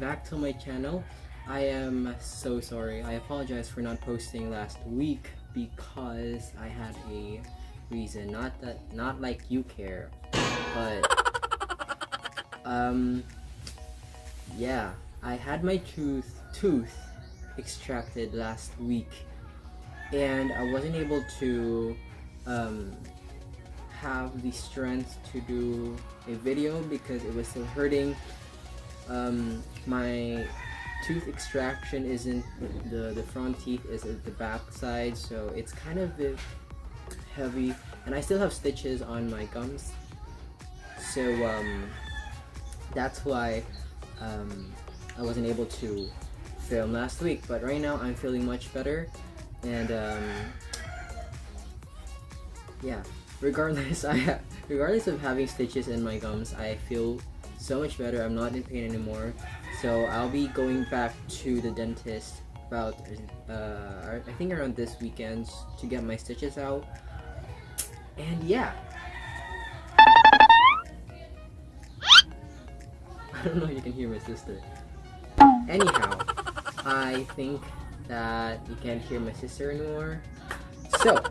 back to my channel. I am so sorry. I apologize for not posting last week because I had a reason. Not like you care, but yeah, I had my tooth extracted last week, and I wasn't able to have the strength to do a video because it was still hurting. My tooth extraction isn't the front teeth, is at the back side, so it's kind of a bit heavy, and I still have stitches on my gums, so that's why I wasn't able to film last week. But right now I'm feeling much better, and yeah, regardless of having stitches in my gums, I feel so much better. I'm not in pain anymore, so I'll be going back to the dentist about I think around this weekend to get my stitches out. And yeah, I don't know if you can hear my sister. Anyhow, I think that you can't hear my sister anymore. So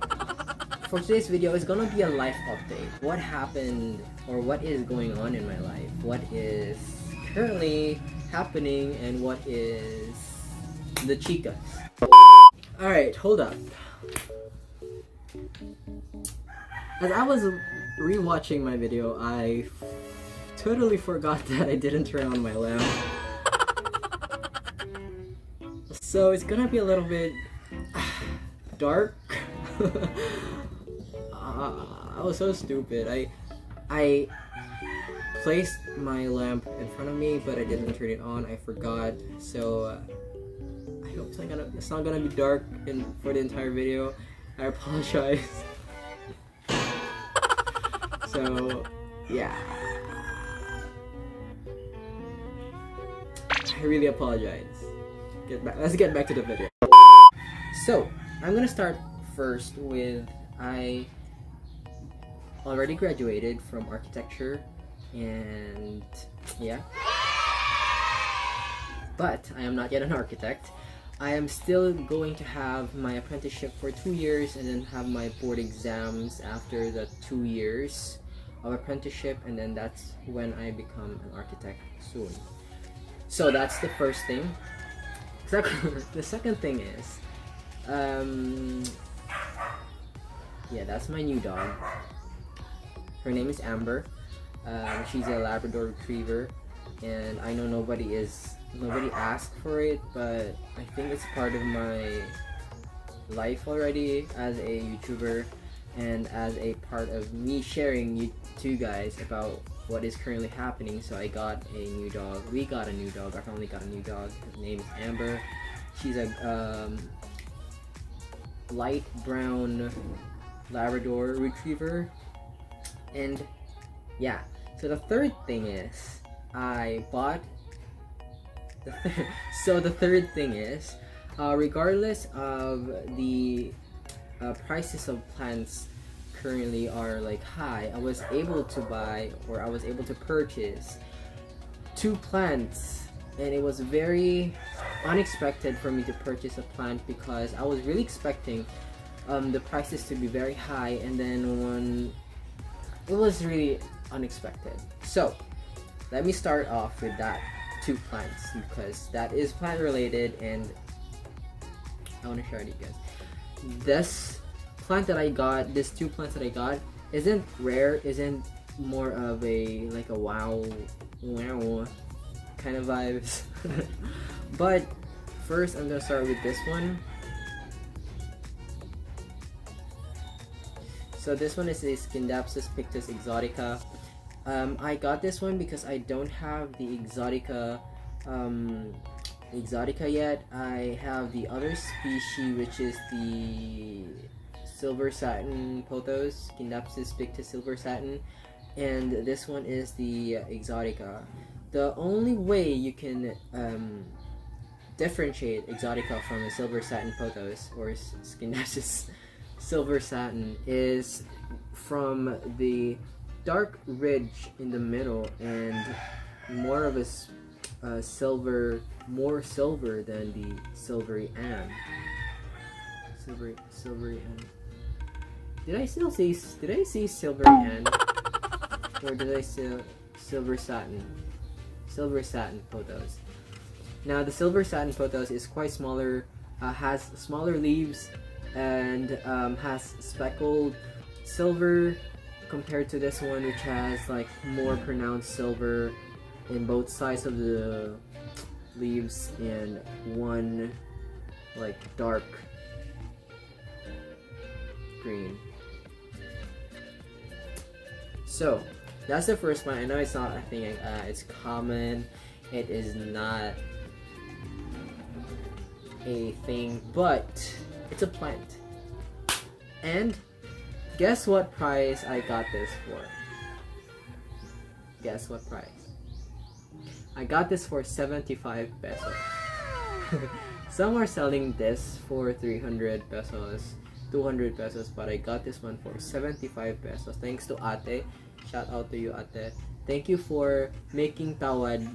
for today's video, it's gonna be a life update. What happened, or what is going on in my life? What is currently happening, and what is the chicas? Alright, hold up. As I was rewatching my video, I totally forgot that I didn't turn on my lamp. So it's gonna be a little bit dark. I was so stupid. I placed my lamp in front of me, but I didn't turn it on. I forgot. So I hope it's not gonna be dark for the entire video. I apologize. So yeah, I really apologize. Let's get back to the video. So I'm gonna start first with I already graduated from architecture, and yeah, but I am not yet an architect. I am still going to have my apprenticeship for 2 years and then have my board exams after the 2 years of apprenticeship, and then that's when I become an architect soon. So that's the first thing. The second thing is yeah, that's my new dog. Her name is Amber. She's a Labrador Retriever, and I know nobody asked for it, but I think it's part of my life already as a YouTuber, and as a part of me sharing you to guys about what is currently happening. So I got a new dog. We got a new dog. Our family got a new dog. Her name is Amber. She's a light brown Labrador Retriever. And yeah, so the third thing is I bought the third thing is regardless of the prices of plants currently are like high, I was able to purchase 2 plants, and it was very unexpected for me to purchase a plant because I was really expecting the prices to be very high, and then when it was really unexpected. So let me start off with that 2 plants because that is plant related, and I want to share it with you guys. This 2 plants that I got isn't rare, isn't more of a like a wow kind of vibes. But first I'm gonna start with this one. So this one is a Scindapsus pictus exotica. I got this one because I don't have the exotica yet. I have the other species, which is the silver satin pothos, Scindapsus pictus silver satin, and this one is the exotica. The only way you can differentiate exotica from a silver satin pothos or Scindapsus silver satin is from the dark ridge in the middle and more of a silver, more silver than the silvery Anne. Silvery Anne. Did I say silvery Anne? Or did I say silver satin? Silver satin pothos. Now the silver satin pothos is quite smaller, has smaller leaves, and has speckled silver compared to this one, which has like more pronounced silver in both sides of the leaves and one like dark green. So that's the first one. I know it's not a thing, it's common, it is not a thing, but it's a plant. And guess what price I got this for? Guess what price? I got this for 75 pesos. Some are selling this for 300 pesos, 200 pesos, but I got this one for 75 pesos. Thanks to Ate. Shout out to you, Ate. Thank you for making tawad,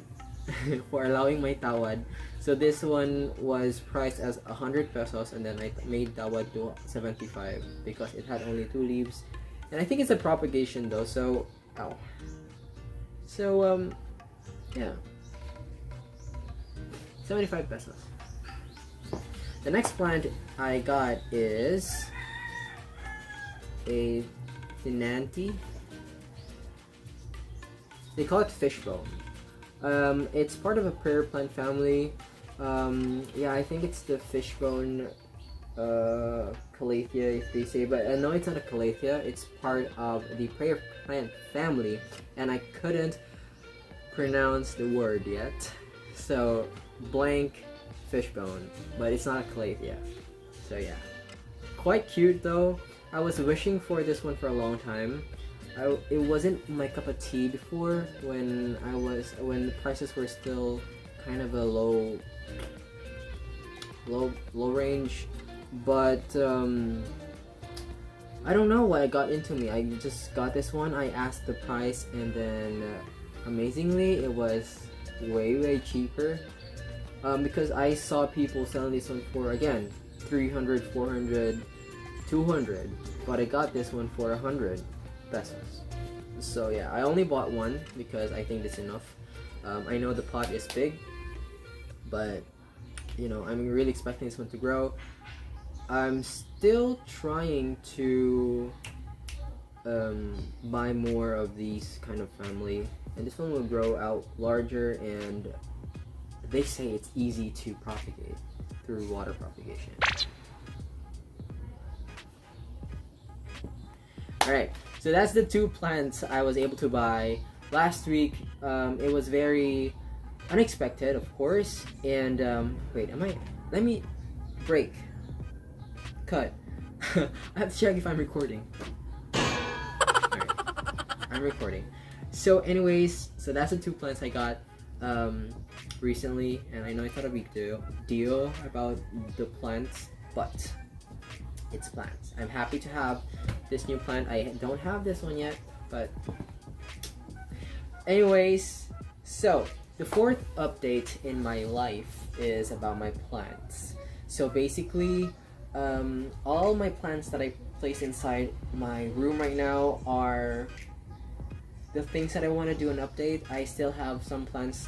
for allowing my tawad. So this one was priced as 100 pesos, and then I made tawad to 75 because it had only 2 leaves. And I think it's a propagation though, so ow. So yeah. 75 pesos. The next plant I got is a Thinanthi. They call it fishbone. It's part of a prayer plant family. Yeah, I think it's the fishbone calathea, if they say, but no, it's not a calathea. It's part of the prayer plant family, and I couldn't pronounce the word yet, so blank fishbone, but it's not a calathea. So yeah, quite cute though. I was wishing for this one for a long time. It wasn't my cup of tea before when the prices were still kind of a low range, but I don't know what got into me. I just got this one. I asked the price, and then amazingly it was way cheaper, because I saw people selling this one for, again, 300, 400, 200, but I got this one for 100 pesos. So yeah, I only bought one because I think it's enough. I know the pot is big, but you know, I'm really expecting this one to grow. I'm still trying to buy more of these kind of family, and this one will grow out larger, and they say it's easy to propagate through water propagation. Alright, so that's the 2 plants I was able to buy last week. It was very unexpected, of course, and wait, let me break, cut. I have to check if I'm recording. Alright, I'm recording. So anyways, so that's the 2 plants I got recently, and I know it's not a big deal about the plants, but it's plants. I'm happy to have this new plant. I don't have this one yet, but anyways, so the 4th update in my life is about my plants. So basically, all my plants that I place inside my room right now are the things that I want to do an update. I still have some plants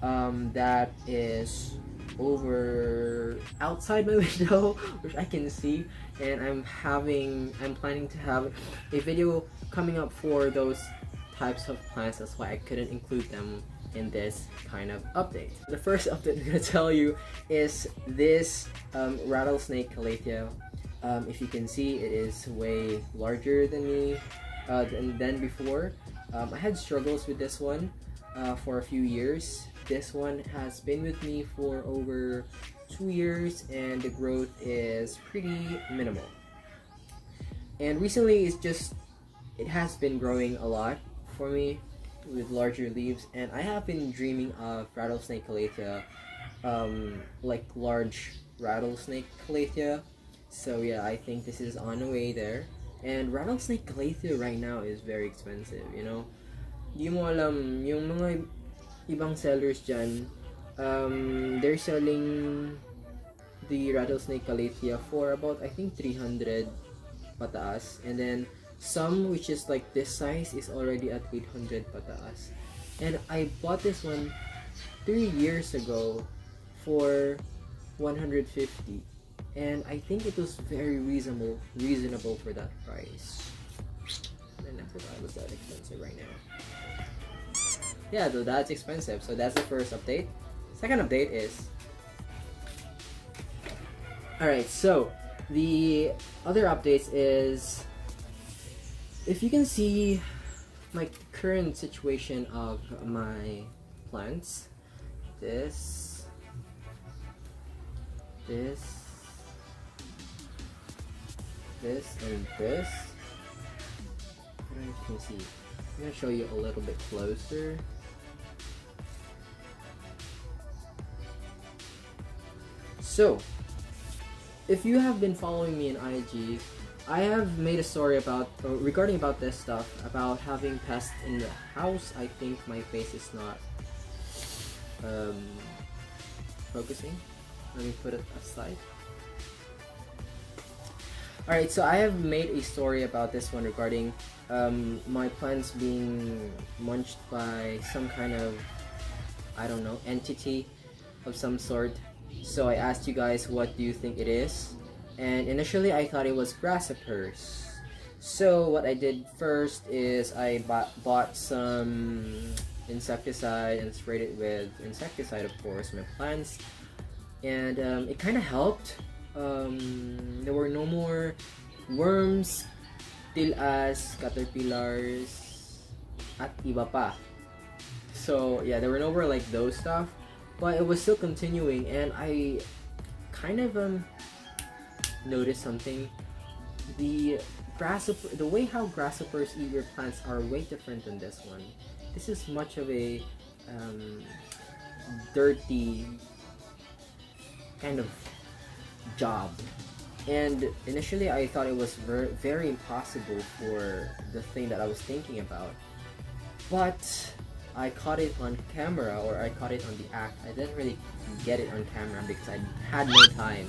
that is over outside my window, which I can see, and I'm planning to have a video coming up for those types of plants. That's why I couldn't include them in this kind of update. The first update I'm gonna tell you is this rattlesnake calathea. If you can see, it is way larger than me than before. I had struggles with this one for a few years. This one has been with me for over 2 years, and the growth is pretty minimal. And recently it has been growing a lot for me with larger leaves, and I have been dreaming of rattlesnake calathea, like large rattlesnake calathea. So yeah, I think this is on the way there. And rattlesnake calathea right now is very expensive, you know. Di mo alam, ibang sellers dyan, they're selling the rattlesnake calathea for about, I think, 300 pataas, and then some which is like this size is already at 800 pataas. And I bought this one 3 years ago for 150, and I think it was very reasonable for that price. And I forgot it was that expensive right now. Yeah, though that's expensive. So that's the first update. Second update is, alright, so the other updates is, if you can see my current situation of my plants, this, and this. I don't know if you can see. I'm gonna show you a little bit closer. So, if you have been following me in IG, I have made a story regarding about this stuff, about having pests in the house. I think my face is not focusing. Let me put it aside. Alright, so I have made a story about this one regarding my plants being munched by some kind of, I don't know, entity of some sort. So I asked you guys, what do you think it is? And initially I thought it was grasshoppers. So what I did first is I bought some insecticide and sprayed it with insecticide, of course, my plants. And it kind of helped. There were no more worms, tilas, caterpillars, at iba pa. So yeah, there were no more like those stuff, but it was still continuing, and I kind of noticed something. The way how grasshoppers eat your plants are way different than this one. This is much of a dirty kind of job, and initially I thought it was very impossible for the thing that I was thinking about, but I caught it on camera, or I caught it on the act. I didn't really get it on camera because I had no time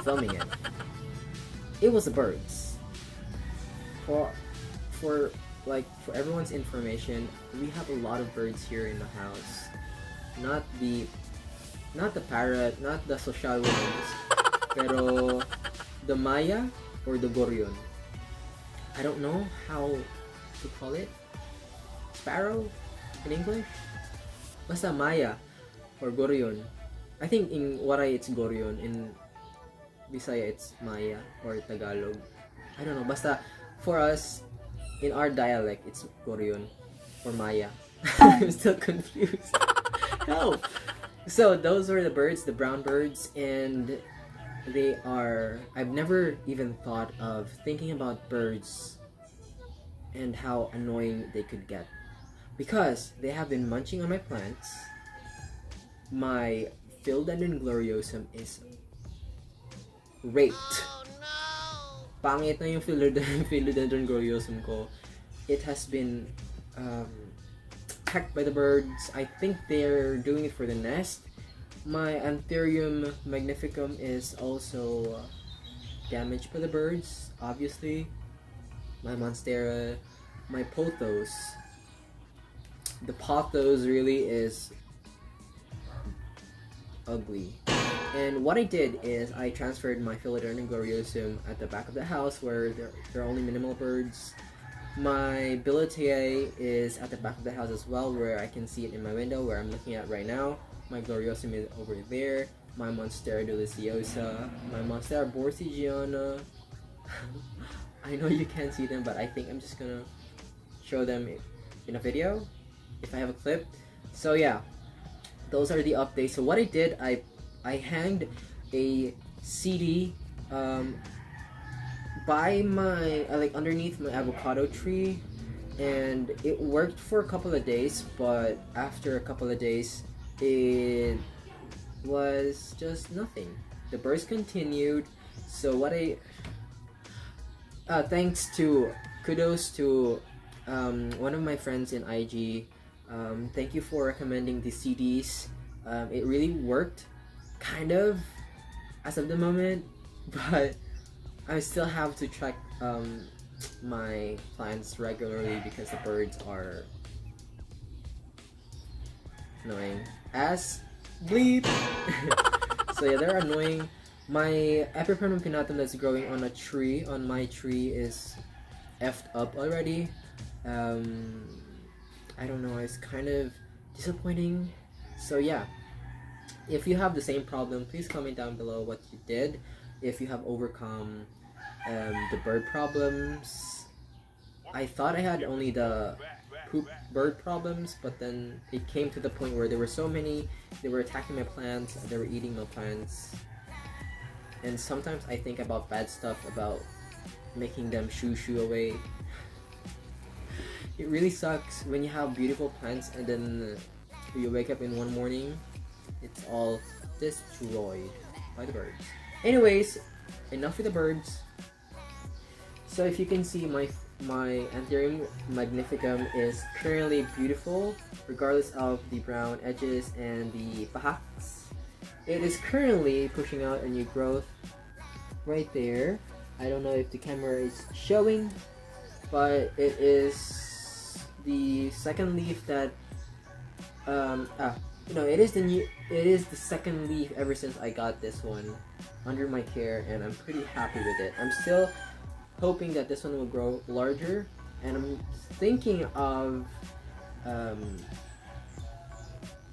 filming it. It was the birds. For everyone's information, we have a lot of birds here in the house. Not the parrot, not the social ones, pero the Maya or the Goryon. I don't know how to call it. Sparrow in English? Basta Maya or Goryon. I think in Waray it's Goryon, in Bisaya it's Maya or Tagalog. I don't know, basta for us, in our dialect, it's Goryon or Maya. I'm still confused. Help! So those were the birds, the brown birds, and I've never even thought of thinking about birds and how annoying they could get, because they have been munching on my plants. My Philodendron gloriosum is raped. Oh, no! Pangit na yung Philodendron gloriosum ko. It has been attacked by the birds. I think they're doing it for the nest. My Anthurium magnificum is also damaged by the birds, obviously. My Monstera, my Pothos. The Pothos really is ugly. And what I did is I transferred my Philodendron gloriosum at the back of the house where there are only minimal birds. My Billitea is at the back of the house as well, where I can see it in my window where I'm looking at right now. My gloriosum is over there. My Monstera deliciosa, my Monstera borsigiana. I know you can't see them, but I think I'm just gonna show them in a video if I have a clip. So yeah, those are the updates. So what I did, I hanged a CD by my underneath my avocado tree, and it worked for a couple of days, but after a couple of days it was just nothing. The birds continued. So what kudos to one of my friends in IG Thank you for recommending the CDs. It really worked, kind of, as of the moment, but I still have to check my plants regularly because the birds are annoying as bleep. So yeah, they're annoying. My Epipremnum pinnatum that's growing on a tree, on my tree, is effed up already. I don't know, it's kind of disappointing. So yeah, if you have the same problem, please comment down below what you did. If you have overcome the bird problems. I thought I had only the poop bird problems, but then it came to the point where there were so many, they were attacking my plants, they were eating my plants. And sometimes I think about bad stuff, about making them shoo away. It really sucks when you have beautiful plants and then you wake up in one morning, it's all destroyed by the birds. Anyways, enough with the birds. So if you can see, my Anthurium magnificum is currently beautiful regardless of the brown edges and the pahaks. It is currently pushing out a new growth right there. I don't know if the camera is showing, but it is the second leaf that it is the second leaf ever since I got this one under my care, and I'm pretty happy with it. I'm still hoping that this one will grow larger, and I'm thinking of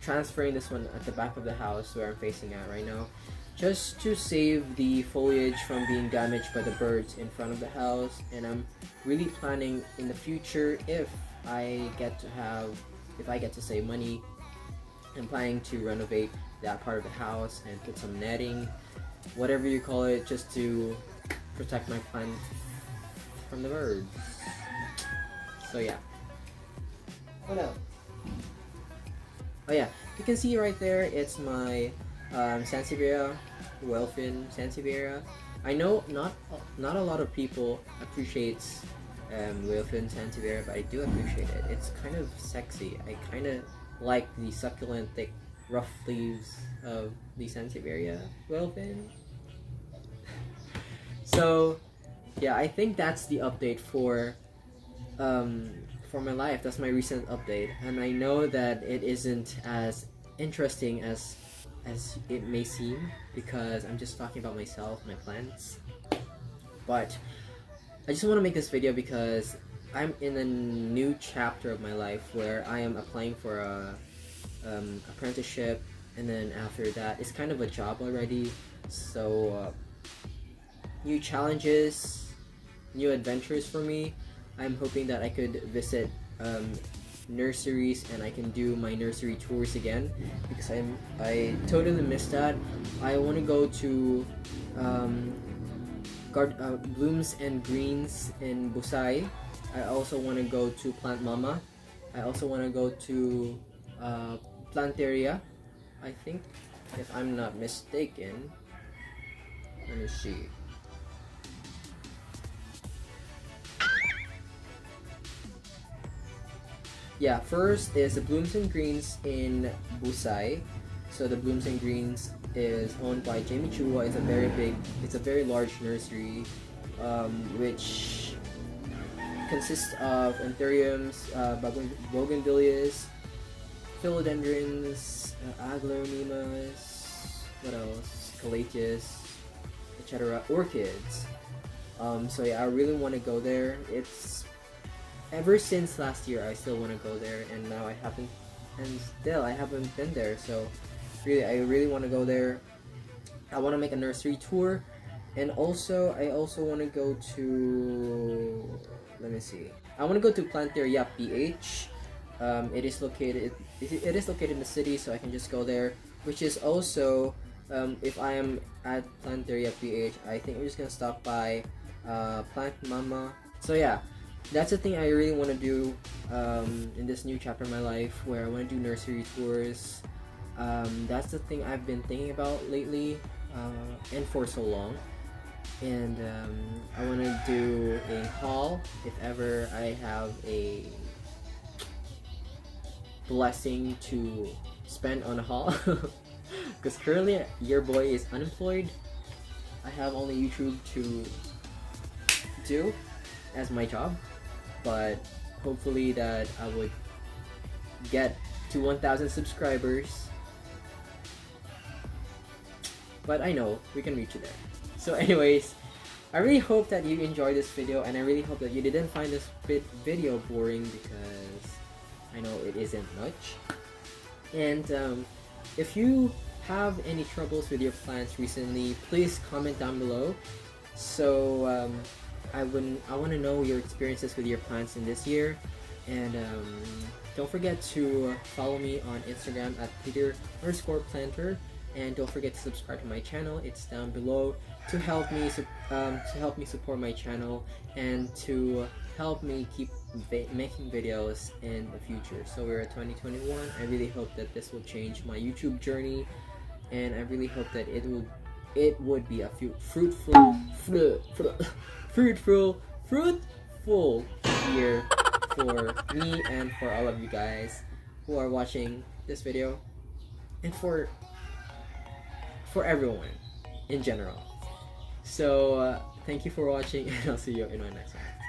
transferring this one at the back of the house where I'm facing at right now, just to save the foliage from being damaged by the birds in front of the house. And I'm really planning in the future, if I get to save money, I'm planning to renovate that part of the house and put some netting, whatever you call it, just to protect my plant from the birds. So yeah. What else? Oh yeah, you can see right there, it's my Sansevieria, Wildfin Sansevieria. I know not a lot of people appreciates Wildfin Sansevieria, but I do appreciate it. It's kind of sexy. I kind of like the succulent, thick, rough leaves of the Sansevieria Wildfin. So yeah, I think that's the update for my life. That's my recent update, and I know that it isn't as interesting as it may seem, because I'm just talking about myself, my plants. But I just want to make this video because I'm in a new chapter of my life where I am applying for a apprenticeship, and then after that it's kind of a job already. So new challenges, new adventures for me. I'm hoping that I could visit nurseries, and I can do my nursery tours again, because I totally missed that. I want to go to Blooms and Greens in Busai. I also want to go to Plant Mama. I also want to go to Planteria, I think, if I'm not mistaken. Let me see. Yeah, first is the Blooms and Greens in Busai. So the Blooms and Greens is owned by Jamie Chua. It's a very large nursery, which consists of anthuriums, bougainvilleas, philodendrons, aglaonemas, what else? Calatheas, etc. Orchids. So yeah, I really want to go there. It's ever since last year I still want to go there, and now I haven't been there. So really, I really want to go there. I want to make a nursery tour, and also I want to go to, let me see, I want to go to Planteria PH. It is located in the city, so I can just go there, which is also, if I am at Planteria PH, I think I'm just gonna stop by Plant Mama. So yeah, that's the thing I really want to do in this new chapter of my life, where I want to do nursery tours. That's the thing I've been thinking about lately, and for so long. And I want to do a haul if ever I have a blessing to spend on a haul. Because currently your boy is unemployed. I have only YouTube to do as my job, but hopefully that I would get to 1,000 subscribers. But I know we can reach it there. So anyways, I really hope that you enjoyed this video, and I really hope that you didn't find this video boring, because I know it isn't much. And if you have any troubles with your plants recently, please comment down below. So I want to know your experiences with your plants in this year. And don't forget to follow me on Instagram at Peter_planter, and don't forget to subscribe to my channel. It's down below to help me support my channel and to help me keep making videos in the future. So we're at 2021. I really hope that this will change my YouTube journey, and I really hope that it would be a fruitful year for me and for all of you guys who are watching this video, and for everyone in general. So thank you for watching, and I'll see you in my next one.